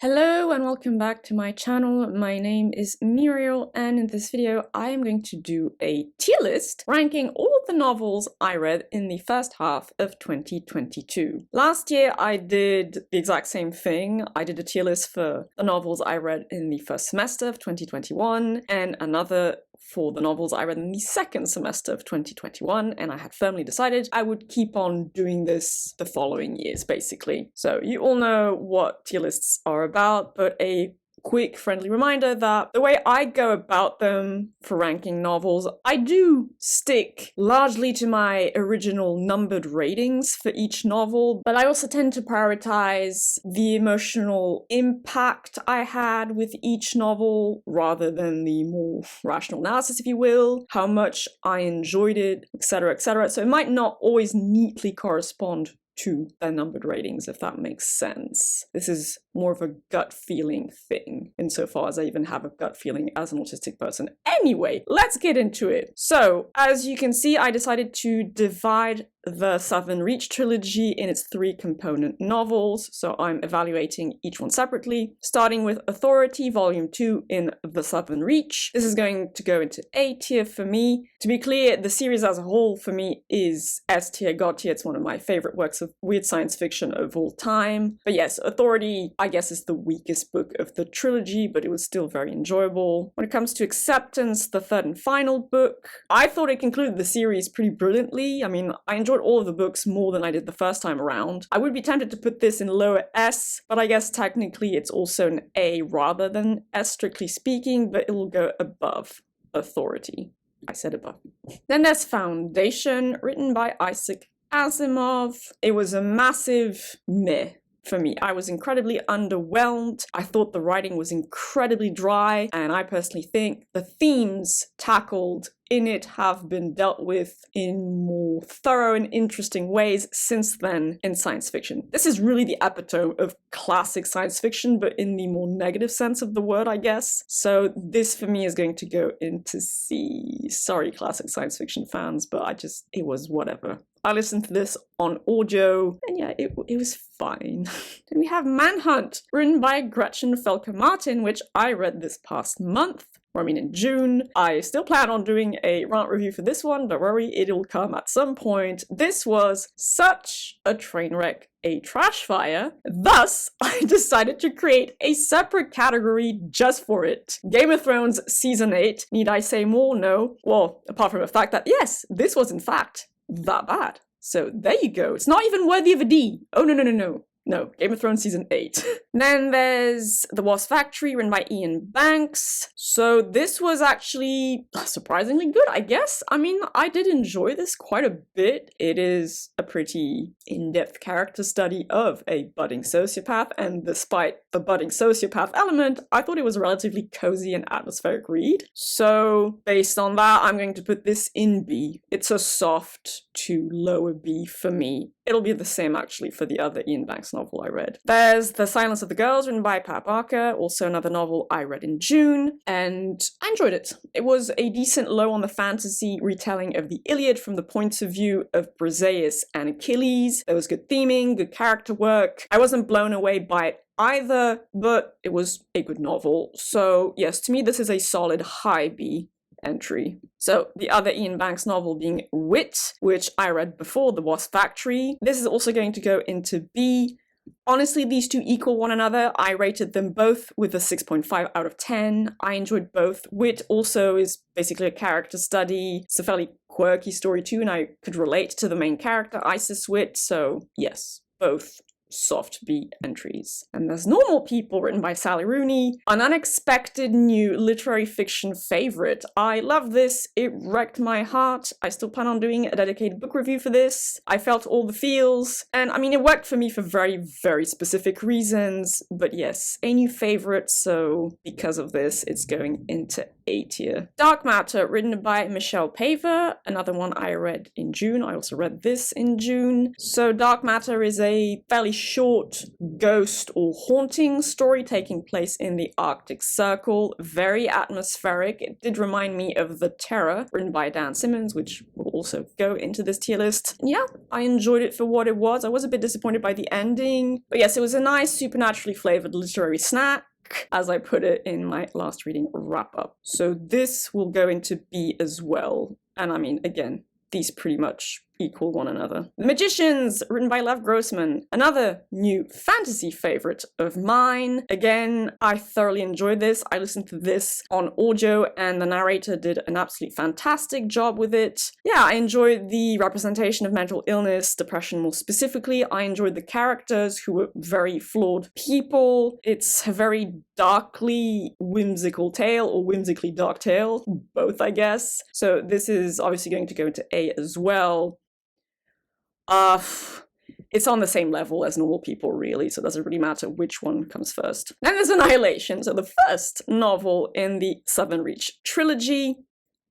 Hello and welcome back to my channel. My name is Muriel and in this video I am going to do a tier list ranking all of the novels I read in the first half of 2022. Last year I did the exact same thing. I did a tier list for the novels I read in the first semester of 2021 and another for the novels I read in the second semester of 2021, and I had firmly decided I would keep on doing this the following years, basically. So you all know what tier lists are about, but a quick friendly reminder that the way I go about them for ranking novels, I do stick largely to my original numbered ratings for each novel, but I also tend to prioritize the emotional impact I had with each novel rather than the more rational analysis, if you will, how much I enjoyed it, etc., etc. So it might not always neatly correspond to their numbered ratings, if that makes sense. This is more of a gut feeling thing, insofar as I even have a gut feeling as an autistic person. Anyway, let's get into it. So, as you can see, I decided to divide the Southern Reach trilogy in its three component novels, so I'm evaluating each one separately, starting with Authority Volume 2 in the Southern Reach. This is going to go into A tier for me. To be clear, the series as a whole for me is S tier, God tier. It's one of my favorite works of weird science fiction of all time. But yes, Authority, I guess, is the weakest book of the trilogy, but it was still very enjoyable. When it comes to Acceptance, the third and final book, I thought it concluded the series pretty brilliantly. I mean, I enjoyed all of the books more than I did the first time around. I would be tempted to put this in lower S, but I guess technically it's also an A rather than S, strictly speaking, but it will go above Authority. I said above. Then there's Foundation, written by Isaac Asimov. It was a massive meh for me. I was incredibly underwhelmed. I thought the writing was incredibly dry, and I personally think the themes tackled in it have been dealt with in more thorough and interesting ways since then in science fiction. This is really the epitome of classic science fiction, but in the more negative sense of the word, I guess. So this for me is going to go into C. Sorry, classic science fiction fans, but it was whatever. I listened to this on audio, and yeah, it was fine. Then we have Manhunt, written by Gretchen Felker Martin, which I read this past month. In June. I still plan on doing a rant review for this one, don't worry, it'll come at some point. This was such a train wreck, a trash fire, thus I decided to create a separate category just for it. Game of Thrones Season 8, need I say more? No. Well, apart from the fact that yes, this was in fact that bad. So there you go, it's not even worthy of a D. Oh no. No, Game of Thrones Season 8. Then there's The Wasp Factory, written by Ian Banks. So this was actually surprisingly good, I guess. I mean, I did enjoy this quite a bit. It is a pretty in-depth character study of a budding sociopath, and despite the budding sociopath element, I thought it was a relatively cozy and atmospheric read. So based on that, I'm going to put this in B. It's a soft to lower B for me. It'll be the same actually for the other Ian Banks novel I read. There's The Silence of the Girls, written by Pat Barker, also another novel I read in June, and I enjoyed it. It was a decent low on the fantasy retelling of the Iliad from the point of view of Briseis and Achilles. There was good theming, good character work. I wasn't blown away by it either, but it was a good novel. So yes, to me this is a solid high B entry. So the other Ian Banks novel being Wit, which I read before The Wasp Factory. This is also going to go into B. Honestly, these two equal one another. I rated them both with a 6.5 out of 10. I enjoyed both. Wit also is basically a character study. It's a fairly quirky story too, and I could relate to the main character, Isis Wit, so yes, both soft B entries. And there's Normal People, written by Sally Rooney, an unexpected new literary fiction favorite. I love this. It wrecked my heart. I still plan on doing a dedicated book review for this. I felt all the feels, and I mean, it worked for me for very, very specific reasons, but yes, a new favorite, so because of this, it's going into A tier. Dark Matter, written by Michelle Paver, another one I read in June. I also read this in June. So Dark Matter is a fairly short ghost or haunting story taking place in the Arctic Circle. Very atmospheric. It did remind me of The Terror, written by Dan Simmons, which will also go into this tier list. Yeah, I enjoyed it for what it was. I was a bit disappointed by the ending. But yes, it was a nice, supernaturally flavored literary snack, as I put it in my last reading wrap-up. So this will go into B as well. And I mean, again, these pretty much equal one another. The Magicians, written by Lev Grossman, another new fantasy favorite of mine. Again, I thoroughly enjoyed this. I listened to this on audio and the narrator did an absolutely fantastic job with it. Yeah, I enjoyed the representation of mental illness, depression more specifically. I enjoyed the characters who were very flawed people. It's a very darkly whimsical tale, or whimsically dark tale, both I guess. So this is obviously going to go into A as well. It's on the same level as Normal People, really, so it doesn't really matter which one comes first. Then there's Annihilation, so the first novel in the Southern Reach trilogy.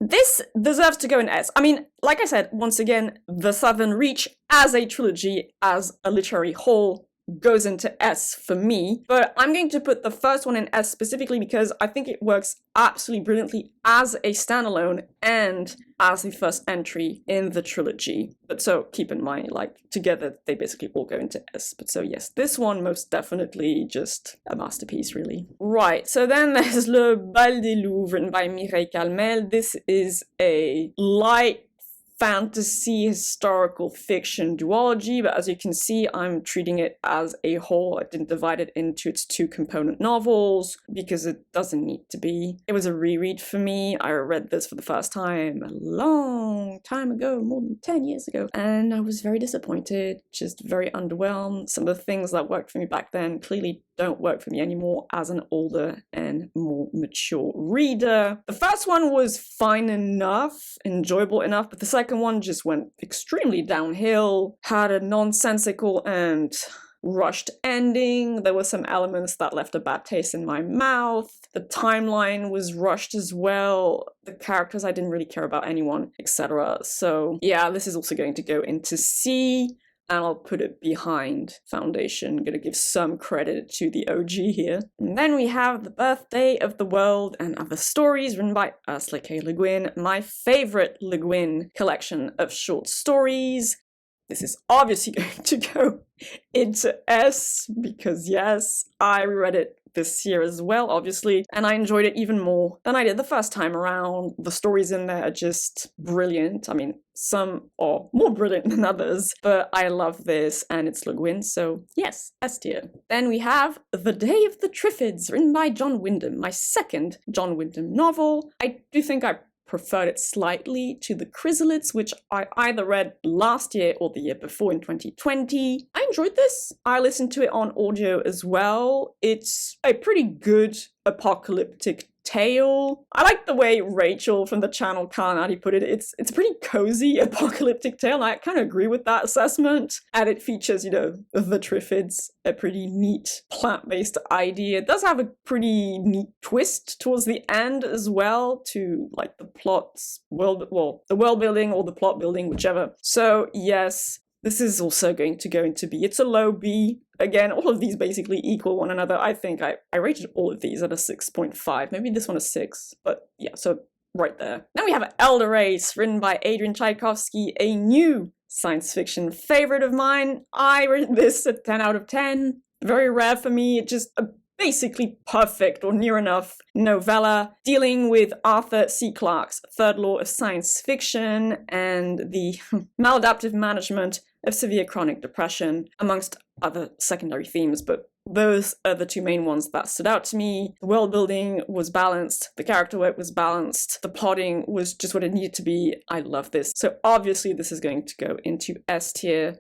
This deserves to go in S. I mean, like I said, once again, the Southern Reach as a trilogy, as a literary whole, goes into S for me, but I'm going to put the first one in S specifically because I think it works absolutely brilliantly as a standalone and as the first entry in the trilogy. But so keep in mind, like, together they basically all go into S. But so yes, this one most definitely just a masterpiece, really. Right, so then there's Le Bal des Loups, written by Mireille Calmel. This is a light fantasy historical fiction duology, but as you can see, I'm treating it as a whole. I didn't divide it into its two component novels because it doesn't need to be. It was a reread for me. I read this for the first time a long time ago, more than 10 years ago, and I was very disappointed, just very underwhelmed. Some of the things that worked for me back then clearly don't work for me anymore as an older and more mature reader. The first one was fine enough, enjoyable enough, but the second one just went extremely downhill, had a nonsensical and rushed ending. There were some elements that left a bad taste in my mouth. The timeline was rushed as well. The characters, I didn't really care about anyone, etc. So yeah, this is also going to go into C. And I'll put it behind Foundation. I'm gonna give some credit to the OG here. And then we have The Birthday of the World and Other Stories, written by Ursula K. Le Guin, my favorite Le Guin collection of short stories. This is obviously going to go into S, because yes, I read it this year as well, obviously, and I enjoyed it even more than I did the first time around. The stories in there are just brilliant. I mean, some are more brilliant than others, but I love this, and it's Le Guin, so yes, S tier. Then we have The Day of the Triffids, written by John Wyndham, my second John Wyndham novel. I do think I preferred it slightly to The Chrysalids, which I either read last year or the year before in 2020. I enjoyed this. I listened to it on audio as well. It's a pretty good apocalyptic tale. I like the way Rachel from the channel Kalanati put it. It's a pretty cozy apocalyptic tale, and I kind of agree with that assessment. And it features, you know, the Triffids, a pretty neat plant-based idea. It does have a pretty neat twist towards the end as well to, like, the plot's the world building or the plot building, whichever. So yes, this is also going to go into B. It's a low B. Again, all of these basically equal one another. I think I rated all of these at a 6.5. Maybe this one a 6, but yeah, so right there. Then we have Elder Race, written by Adrian Tchaikovsky, a new science fiction favorite of mine. I rated this at 10 out of 10. Very rare for me. It just basically perfect or near enough novella dealing with Arthur C. Clarke's third law of science fiction and the maladaptive management of severe chronic depression, amongst other secondary themes, but those are the two main ones that stood out to me. The world building was balanced, the character work was balanced, the plotting was just what it needed to be. I love this. So obviously this is going to go into S tier.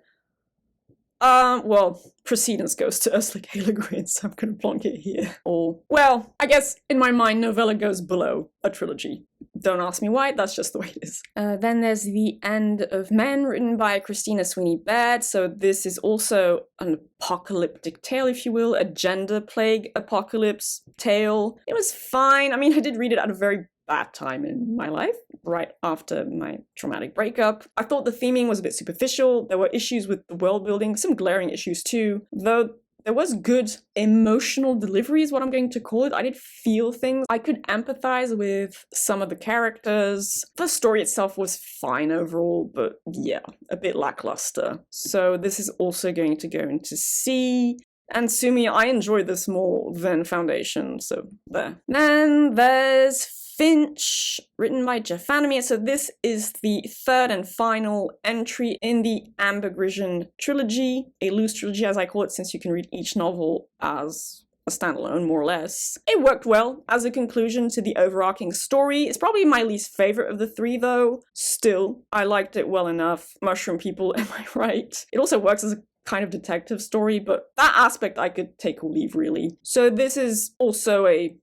Well, precedence goes to Ursula K. Le Guin, so I'm gonna plonk it here. Or, well, I guess in my mind, novella goes below a trilogy. Don't ask me why, that's just the way it is. Then there's The End of Men, written by Christina Sweeney Baird. So this is also an apocalyptic tale, if you will, a gender plague apocalypse tale. It was fine. I mean, I did read it at a very bad time in my life, right after my traumatic breakup. I thought the theming was a bit superficial. There were issues with the world building, some glaring issues too, though there was good emotional delivery is what I'm going to call it. I did feel things. I could empathize with some of the characters. The story itself was fine overall, but yeah, a bit lackluster. So this is also going to go into C. And Sumi, I enjoyed this more than Foundation, so there. Then there's Finch, written by Jeff Vandermeer. So this is the third and final entry in the Amber Grishin trilogy, a loose trilogy as I call it, since you can read each novel as a standalone, more or less. It worked well as a conclusion to the overarching story. It's probably my least favorite of the three, though. Still, I liked it well enough. Mushroom people, am I right? It also works as a kind of detective story, but that aspect I could take or leave, really. So this is also a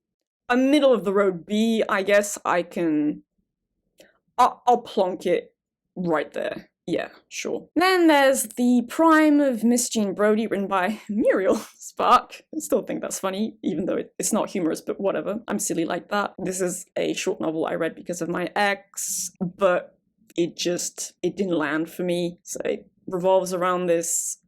middle of the road B, I guess. I'll plonk it right there. Yeah, sure. Then there's The Prime of Miss Jean Brodie, written by Muriel Spark. I still think that's funny, even though it's not humorous, but whatever. I'm silly like that. This is a short novel I read because of my ex, but it didn't land for me. So it revolves around this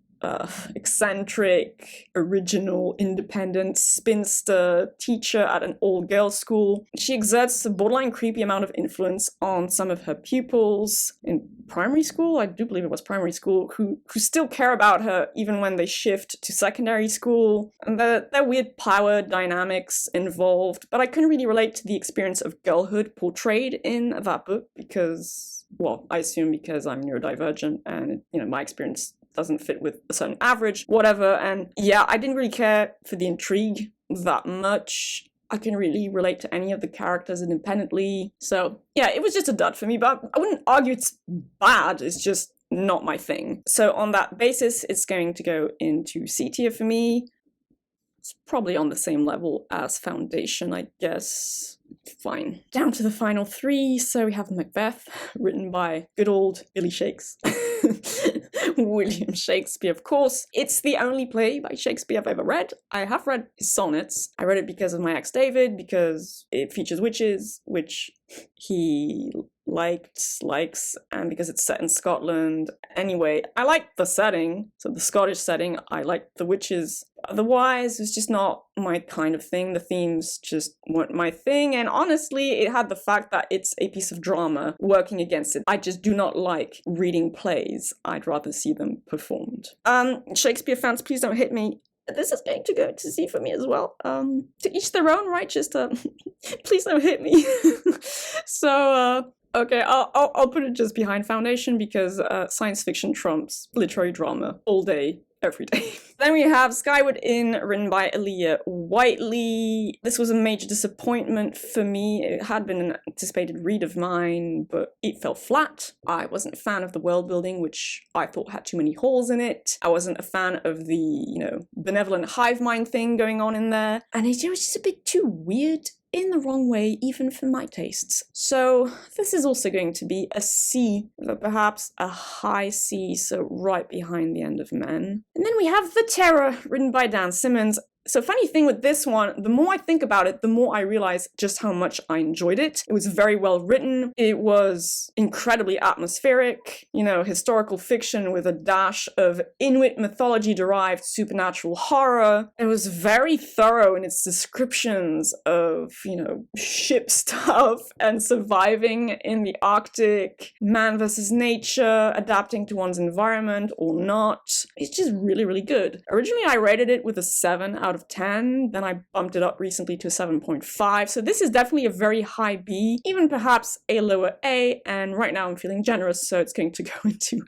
eccentric, original, independent spinster teacher at an all-girls school. She exerts a borderline creepy amount of influence on some of her pupils in primary school, I do believe it was primary school, who still care about her even when they shift to secondary school. And there are weird power dynamics involved, but I couldn't really relate to the experience of girlhood portrayed in that book because, well, I assume because I'm neurodivergent and, my experience doesn't fit with a certain average, whatever. And yeah, I didn't really care for the intrigue that much. I can really relate to any of the characters independently. So yeah, it was just a dud for me, but I wouldn't argue it's bad. It's just not my thing. So on that basis, it's going to go into C tier for me. It's probably on the same level as Foundation, I guess. Fine. Down to the final three. So we have Macbeth, written by good old Billy Shakes. William Shakespeare, of course. It's the only play by Shakespeare I've ever read. I have read his sonnets. I read it because of my ex David, because it features witches, which he likes, and because it's set in Scotland. Anyway, I like the setting, so the Scottish setting. I like the witches. Otherwise, it's just not my kind of thing. The themes just weren't my thing, and honestly, it had the fact that it's a piece of drama working against it. I just do not like reading plays. I'd rather see them performed. Shakespeare fans, please don't hit me. This is going to go to C for me as well. To each their own, right? Just please don't hit me. So okay, I'll put it just behind Foundation because science fiction trumps literary drama all day, every day. Then we have Skyward Inn, written by Aaliyah Whiteley. This was a major disappointment for me. It had been an anticipated read of mine, but it fell flat. I wasn't a fan of the world building, which I thought had too many holes in it. I wasn't a fan of the, benevolent hive mind thing going on in there. And it was just a bit too weird in the wrong way, even for my tastes. So this is also going to be a C, but perhaps a high C, so right behind The End of Men. And then we have The Terror, written by Dan Simmons. So funny thing with this one, the more I think about it, the more I realize just how much I enjoyed it. It was very well written. It was incredibly atmospheric, historical fiction with a dash of Inuit mythology-derived supernatural horror. It was very thorough in its descriptions of, ship stuff and surviving in the Arctic, man versus nature, adapting to one's environment or not. It's just really, really good. Originally, I rated it with a 7 out of 10, then I bumped it up recently to 7.5, so this is definitely a very high B, even perhaps a lower A, and right now I'm feeling generous, so it's going to go into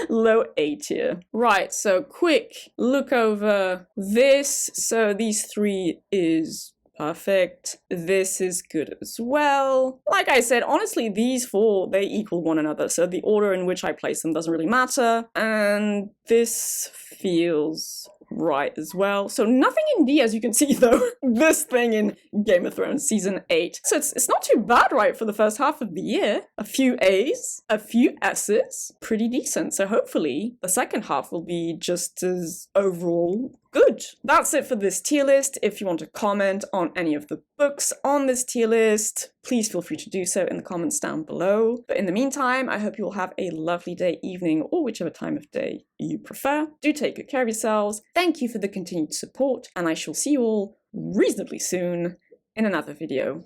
low A tier. Right, so quick look over this. So these three is perfect. This is good as well. Like I said, honestly, these four, they equal one another, so the order in which I place them doesn't really matter, and this feels right as well. So nothing in D, as you can see, though. This thing in Game of Thrones Season 8. So it's not too bad, right, for the first half of the year. A few A's, a few S's. Pretty decent. So hopefully the second half will be just as overall Good. That's it for this tier list. If you want to comment on any of the books on this tier list, please feel free to do so in the comments down below. But in the meantime, I hope you will have a lovely day, evening, or whichever time of day you prefer. Do take good care of yourselves. Thank you for the continued support, and I shall see you all reasonably soon in another video.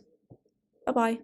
Bye-bye.